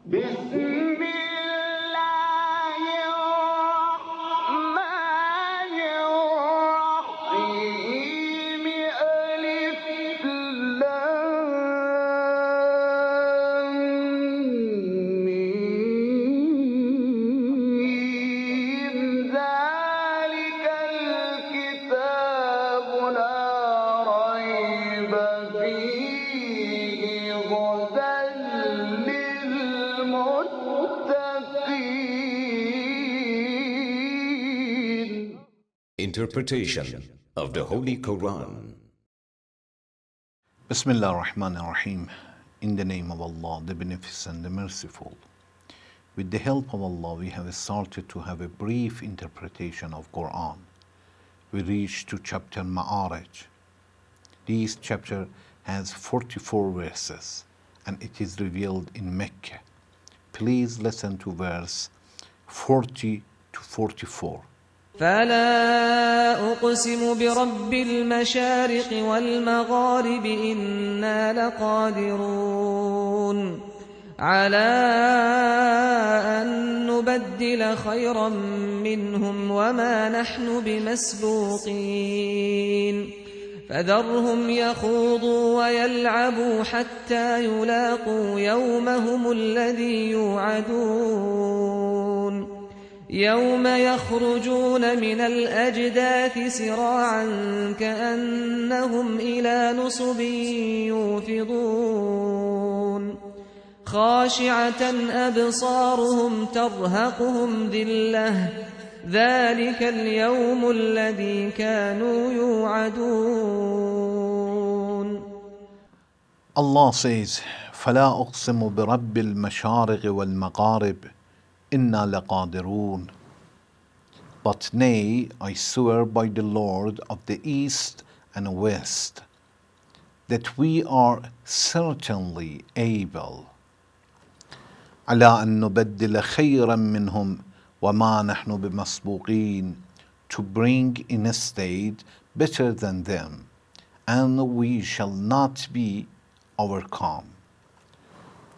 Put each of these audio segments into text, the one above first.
بسم الله الرحمن الرحيم ألف لام ميم ذلك الكتاب لا ريب فيه هدى للمتقين. Interpretation of the Holy Quran. Bismillah ar-Rahman ar-Rahim. In the name of Allah, the Beneficent, the Merciful. With the help of Allah, we have started to have a brief interpretation of Quran. We reached to chapter Maarij. This chapter has 44 verses and it is revealed in Mecca. Please listen to verse 40 to 44. فلا أقسم برب المشارق والمغارب إنا لقادرون على أن نبدل خيرا منهم وما نحن بمسبوقين فذرهم يخوضوا ويلعبوا حتى يلاقوا يومهم الذي يوعدون يوم يخرجون من الأجداث سراعا كأنهم إلى نصب يوفضون خاشعة أبصارهم ترهقهم ذلة ذلك اليوم الذي كانوا يوعدون. Allah says, فلا أقسم برب المشارق والمغارب إنا لقادرون. But nay, I swear by the Lord of the East and West, that we are certainly able. على أن نبدل خيرا منهم وما نحن بمسبوقين, to bring in a state better than them, and we shall not be overcome.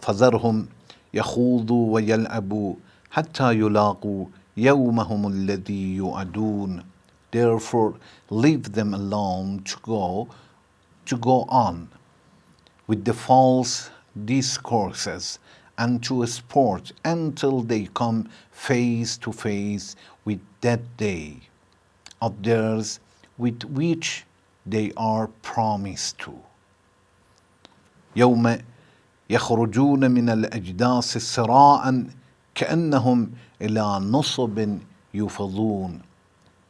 فذرهم يخوضوا ويلعبوا حتى يلاقوا يومهم الذي يوعدون. Therefore leave them alone to go on with the false discourses and to sport until they come face to face with that day of theirs with which they are promised to. يوم يخرجون من الأجداث سراعا كأنهم إلى نصب يوفضون.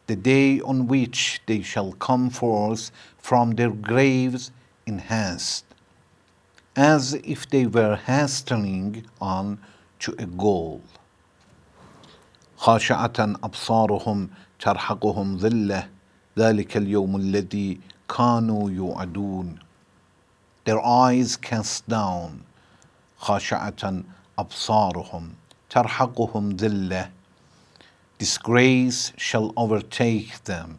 The day on which they shall come forth from their graves in haste, as if they were hastening on to a goal. خاشعة أبصارهم ترهقهم ذلة ذلك اليوم الذي كانوا يوعدون. Their eyes cast down. خاشعة أبصارهم ترهقهم ذلة. Disgrace shall overtake them.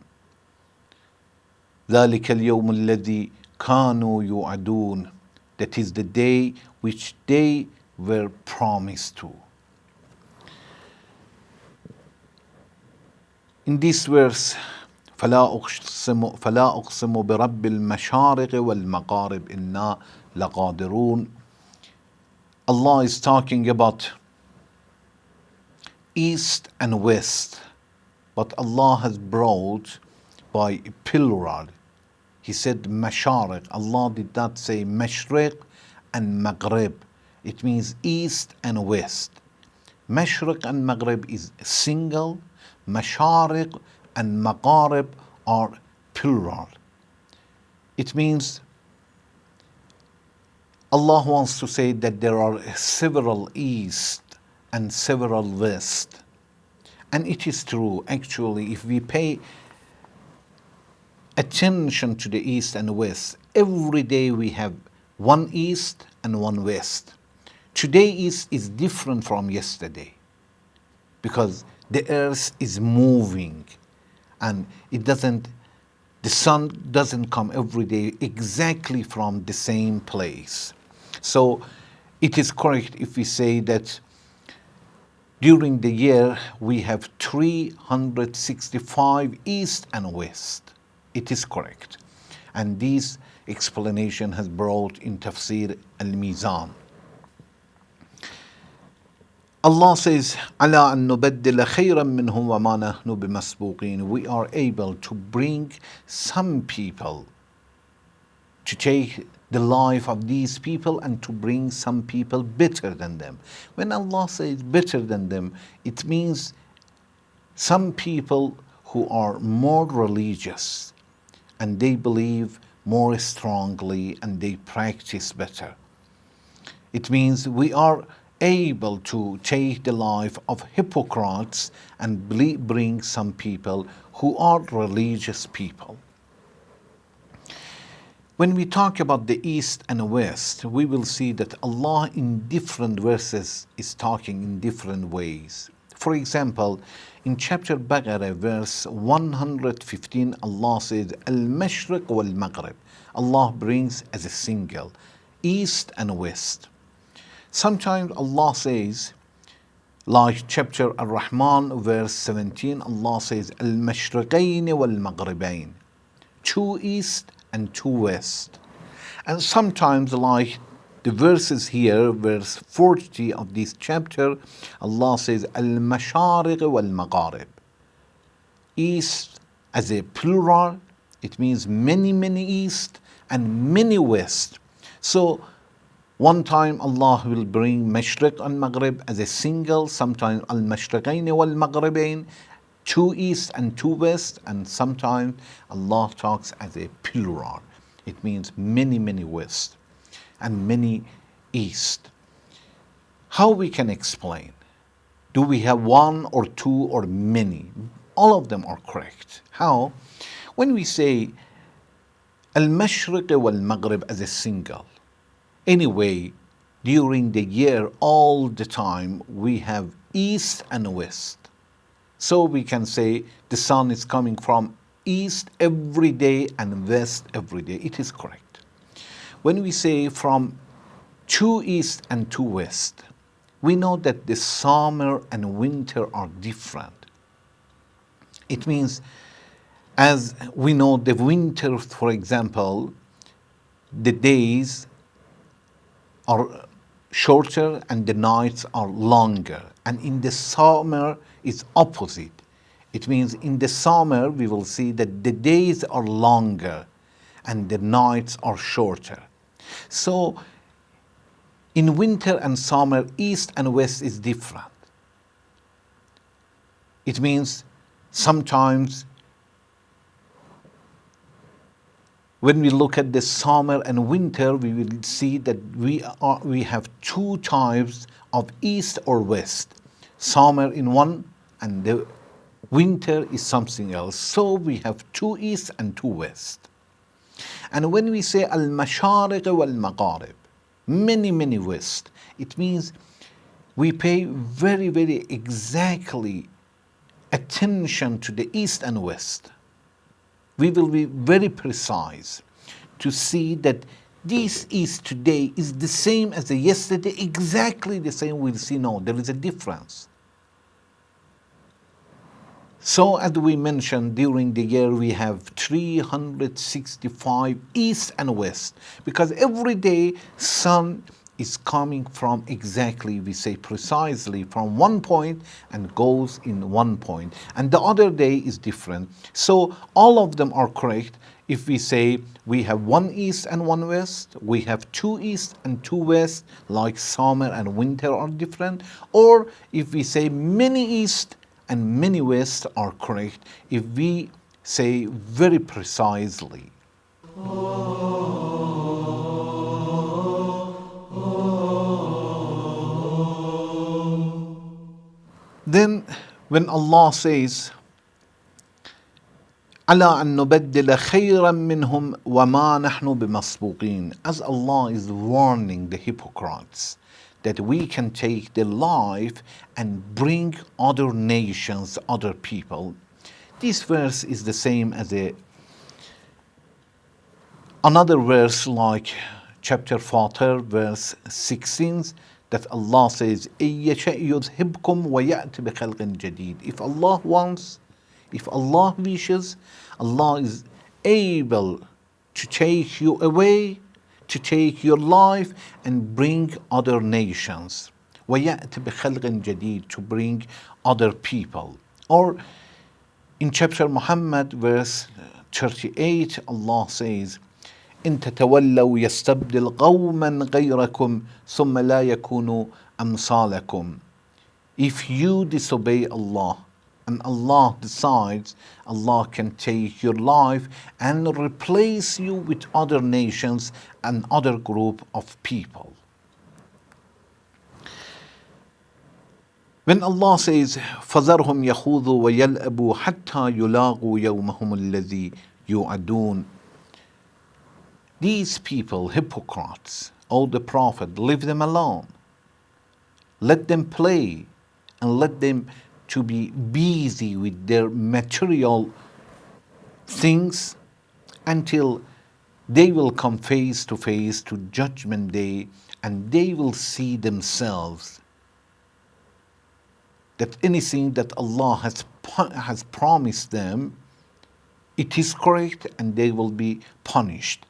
ذلك اليوم الذي كانوا يوعدون. That is the day which they were promised to. In this verse, فلا أقسم برب المشارق والمغارب إنا لقادرون. Allah is talking about East and West, but Allah has brought by plural. He said Mashariq. Allah did not say Mashriq and Maghrib. It means East and West. Mashriq and Maghrib is single. Mashariq and Magharib are plural. It means Allah wants to say that there are several East and several West. And it is true, actually, if we pay attention to the East and West, every day we have one East and one West. Today is different from yesterday because the earth is moving and the sun doesn't come every day exactly from the same place. So It is correct if we say that during the year we have 365 east and west. It is correct. And this explanation has brought in Tafsir Al-Mizan. Allah says, "Ala an nubaddila khayran minhum wa ma nahnu bimasbuqin." We are able to bring some people, to take the life of these people and to bring some people better than them. When Allah says better than them, it means some people who are more religious and they believe more strongly and they practice better. It means we are able to take the life of hypocrites and bring some people who are religious people. When we talk about the East and West, we will see that Allah in different verses is talking in different ways. For example, in chapter Baqarah, verse 115, Allah says, Al-Mashriq wal-Maghrib. Allah brings as a single, East and West. Sometimes Allah says, like chapter Ar-Rahman, verse 17, Allah says, Al-Mashriqayn wal-Maghribayn. Two East and two West. And sometimes, like the verses here, verse 40 of this chapter, Allah says, Al-Mashariq wal-Magharib. East as a plural, it means many, many East and many West. So, one time Allah will bring Mashriq and Maghrib as a single, sometimes Al-Mashriqayn wal-Maghribayn, two East and two West, and sometimes Allah talks as a plural. It means many, many West and many East. How we can explain? Do we have one or two or many? All of them are correct. How? When we say Al-Mashriq wal-Maghrib as a single, anyway, during the year, all the time, we have East and West. So we can say the sun is coming from East every day and West every day. It is correct. When we say from two East and two West, we know that the summer and winter are different. It means, as we know, the winter, for example, the days are shorter and the nights are longer. And in the summer, it's opposite. It means in the summer, we will see that the days are longer and the nights are shorter. So, in winter and summer, East and West is different. It means sometimes when we look at the summer and winter, we will see that we have two types of East or West. Summer in one and the winter is something else. So we have two East and two West. And when we say Al-Mashariq wal-Magharib, many, many West, it means we pay very, very exactly attention to the East and West. We will be very precise to see that this East today is the same as the yesterday, exactly the same. We'll see no, there is a difference. So as we mentioned, during the year we have 365 East and West, because every day sun is coming from exactly, we say precisely, from one point and goes in one point. And the other day is different. So all of them are correct. If we say we have one East and one West, we have two East and two West, like summer and winter are different. Or if we say many East and many West are correct, if we say very precisely. Then when Allah says, أَلَا أَن نُبَدِّلَ خَيْرًا مِّنْهُمْ وَمَا نَحْنُ بِمَصْبُوقِينَ, as Allah is warning the hypocrites that we can take the life and bring other nations, other people. This verse is the same as another verse like chapter 40, verse 16, that Allah says, إِن يَشَأْ يُذْهِبْكُمْ وَيَأْتِ بِخَلْقٍ جَدِيدٍ. If Allah wants, if Allah wishes, Allah is able to take you away, to take your life and bring other nations. وَيَأْتِ بِخَلْقٍ جَدِيدٍ, to bring other people. Or in chapter Muhammad, verse 38, Allah says, إن تتولوا يستبدل قوما غيركم ثم لا يكونوا أمثالكم. If you disobey Allah and Allah decides, Allah can take your life and replace you with other nations and other group of people. When Allah says, فَذَرْهُمْ يَخُوضُوا وَيَلْأَبُوا حَتَّى يُلَاقُوا يَوْمَهُمُ الَّذِي يُوعَدُونَ. These people, hypocrites, O the Prophet, leave them alone. Let them play and let them to be busy with their material things until they will come face to face to Judgment Day, and they will see themselves that anything that Allah has promised them, it is correct, and they will be punished.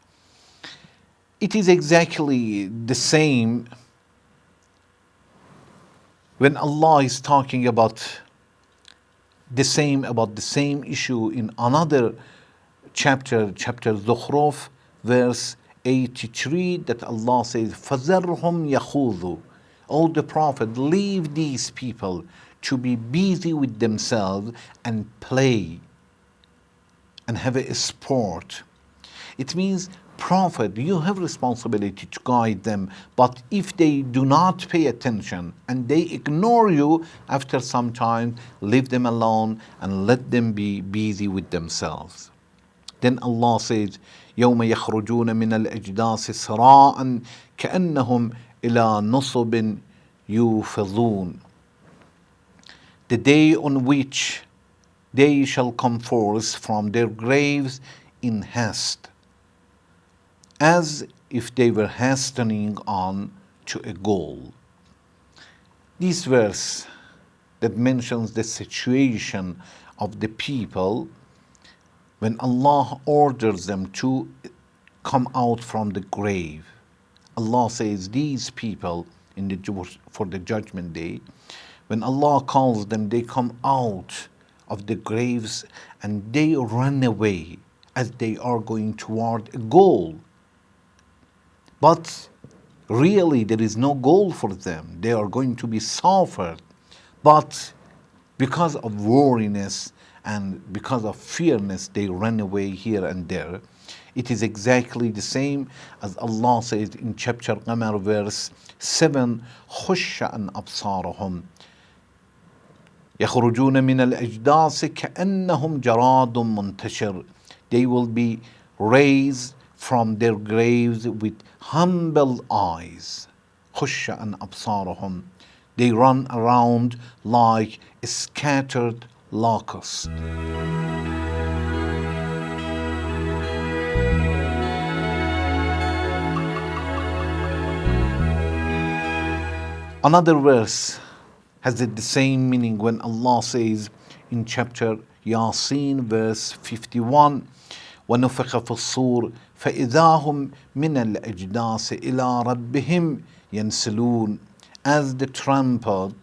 It is exactly the same when Allah is talking about the same issue in another chapter Zukhruf, verse 83, that Allah says, فَذَرْهُمْ يَخُوضُوا. O the Prophet, leave these people to be busy with themselves and play and have a sport. It means, Prophet, you have responsibility to guide them, but if they do not pay attention and they ignore you, after some time, leave them alone and let them be busy with themselves. Then Allah says, يَوْمَ يَخْرُجُونَ مِنَ الْأَجْدَاثِ سِرَاعًا كَأَنَّهُمْ إِلَى نُصُبٍ يُوفِضُونَ. The day on which they shall come forth from their graves in haste, as if they were hastening on to a goal. This verse that mentions the situation of the people when Allah orders them to come out from the grave. Allah says these people for the Judgment Day, when Allah calls them, they come out of the graves and they run away as they are going toward a goal. But really there is no goal for them. They are going to be suffered. But because of weariness and because of fearness, they run away here and there. It is exactly the same as Allah says in chapter Qamar, verse 7, خُشَّ عَنْ أَبْصَارُهُمْ يَخْرُجُونَ مِنَ الْأَجْدَاثِ كَأَنَّهُمْ جَرَادٌ مُنْتَشِرٌ. They will be raised from their graves with humble eyes. خُشَّ عَنْ أَبْصَارُهُمْ. They run around like a scattered locust. Another verse has the same meaning when Allah says in chapter Yasin, verse 51, وَنُفِخَ فِي الصُّورِ فَإِذَا هُمْ مِنَ الْأَجْدَاثِ إِلَىٰ رَبِّهِمْ يَنْسِلُونَ. As the trumpet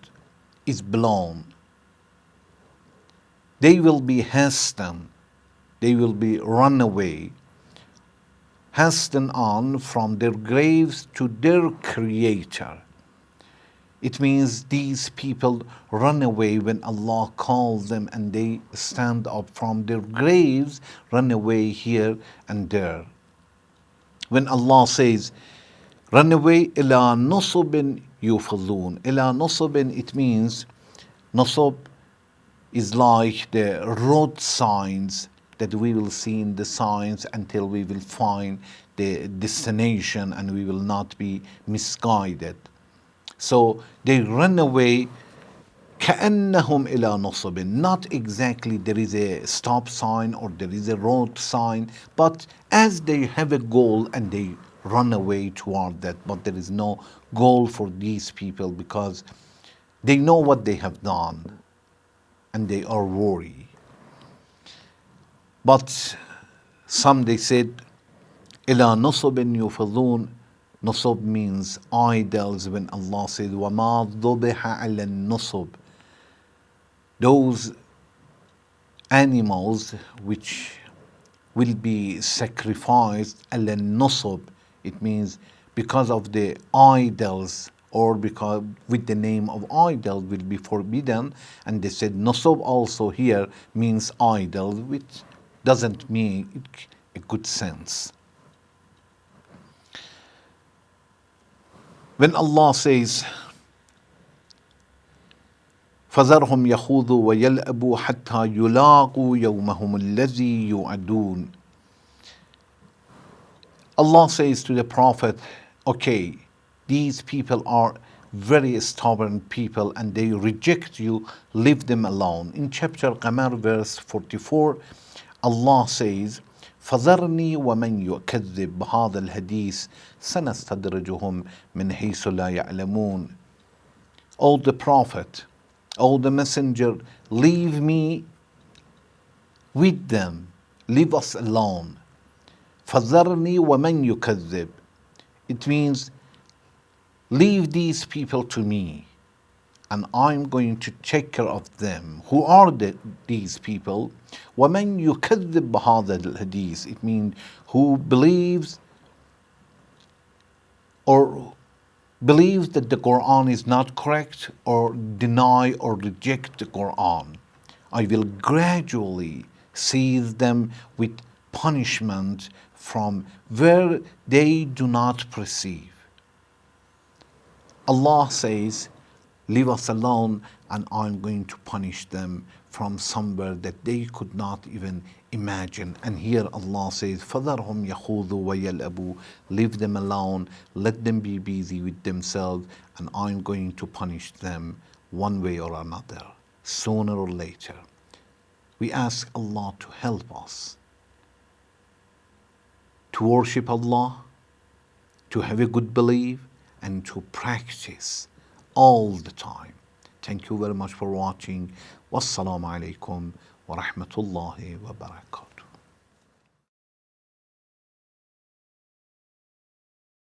is blown, they will be hasten, they will be run away, hasten on from their graves to their Creator. It means these people run away when Allah calls them, and they stand up from their graves, run away here and there. When Allah says, run away, إِلَى نُصُبٍ يُوفِضُونَ. إِلَى نُصُبٍ, it means, nusub is like the road signs that we will see in the signs until we will find the destination and we will not be misguided. So they run away, كَأَنَّهُمْ إِلَى نُصُبٍ. Not exactly there is a stop sign or there is a road sign, but as they have a goal and they run away toward that, but there is no goal for these people because they know what they have done and they are worried. But some they said, إِلَى نُصُبٍ يُفِضُونَ. Nusub means idols. When Allah said, وَمَا ذُبِحَ عَلَى النُّصُبِ, those animals which will be sacrificed على النصب, it means because of the idols or because with the name of idol will be forbidden. And they said nusub also here means idol, which doesn't mean a good sense. When Allah says فَذَرْهُمْ يَخُوضُوا وَيَلْأَبُوا حَتَّى يُلَاقُوا يَوْمَهُمُ الَّذِي يُوعَدُونَ. Allah says to the Prophet, okay, these people are very stubborn people and they reject you, leave them alone. In chapter Qamar verse 44, Allah says, فَذَرْنِي وَمَنْ يُكَذِّبْ بِهَذَا الْحَدِيثِ سَنَسْتَدْرِجُهُمْ مِنْ حَيْثُ لَا يَعْلَمُونَ. O the Prophet, O the Messenger, leave me with them, leave us alone. فَذَرْنِي وَمَنْ يُكَذِّبْ. It means leave these people to me and I'm going to take care of them. Who are these people? وَمَنْ يُكَذِّبْ بِهَذَا الْحَدِيثِ. It means who believes that the Quran is not correct or deny or reject the Quran. I will gradually seize them with punishment from where they do not perceive. Allah says, leave us alone and I'm going to punish them from somewhere that they could not even imagine. And here Allah says, فَذَرْهُمْ يَخُوضُوا وَيَلْأَبُوا. Leave them alone, let them be busy with themselves, and I'm going to punish them one way or another, sooner or later. We ask Allah to help us to worship Allah, to have a good belief, and to practice all the time. Thank you very much for watching. Wassalamu alaikum wa rahmatullahi wa barakatuh.